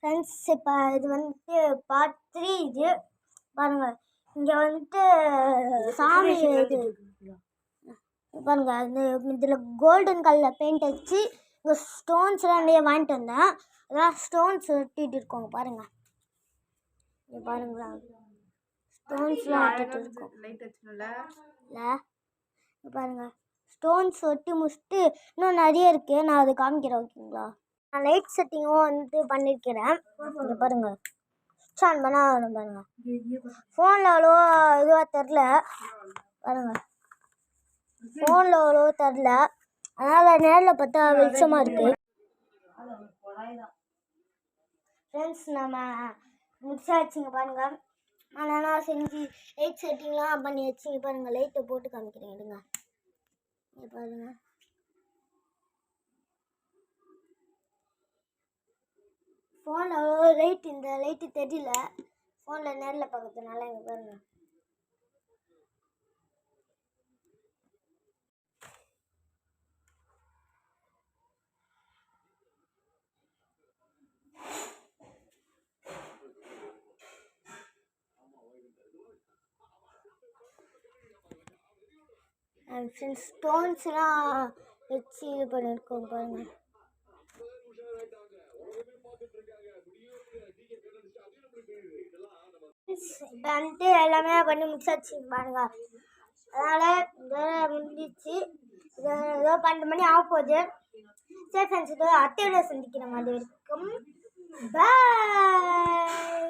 Friends இப்போ இது வந்துட்டு பார்ட் 3 இது பாருங்கள். இங்கே வந்துட்டு சாமி இது பாருங்க. அது இதில் கோல்டன் கலரில் பெயிண்ட் அடிச்சு இங்கே ஸ்டோன்ஸ்லாம் நிறைய வாங்கிட்டு வந்தேன். அதான் ஸ்டோன்ஸ் ஒட்டிகிட்டு இருக்கோங்க பாருங்கள். இங்கே பாருங்களா ஸ்டோன்ஸ்லாம் ஒட்டிகிட்டு இருக்கோம் இல்லை பாருங்கள். ஸ்டோன்ஸ் ஒட்டி முடிச்சுட்டு இன்னும் நிறைய இருக்குது. நான் அது காமிக்கிறேன் ஓகேங்களா. நான் லைட் செட்டிங்கும் வந்துட்டு பண்ணியிருக்கிறேன். இங்கே பாருங்கள் சுவிட்ச் ஆன் பண்ணால் பாருங்கள். ஃபோனில் அவ்வளோவா இதுவாக தெரில பாருங்கள். ஃபோனில் அவ்வளோவா தெரில, அதனால் நேரில் பார்த்தா வெளிச்சமாக இருக்குது. ஃப்ரெண்ட்ஸ் நம்ம முடிச்சாச்சுங்க பாருங்கள். அதனால் செஞ்சு லைட் செட்டிங்லாம் பண்ணி வச்சுங்க பாருங்கள். லைட்டை போட்டு காமிக்கிறேன் எடுங்க. இங்கே பாருங்கள். ஃபோனில் அவ்வளோ லைட் இந்த லைட்டு தெரியல, ஃபோனில் நேரில் பார்க்கறதுனால. இங்கே பாருங்கள். ஃப்ரெண்ட்ஸ் ஸ்டோன்ஸ்லாம் வச்சு இது பண்ணியிருக்கோம் பாருங்கள். இப்போ வந்துட்டு எல்லாமே பண்ணி முடிச்சாச்சு பாருங்க. அதனால் இதோட முடிஞ்சிச்சு. இது ஏதோ 12 மணி ஆக போகுது. சரி ஃப்ரெண்ட்ஸ், இதோ அத்தையோட சந்திக்கிற மாதிரி இருக்கும். பாய்.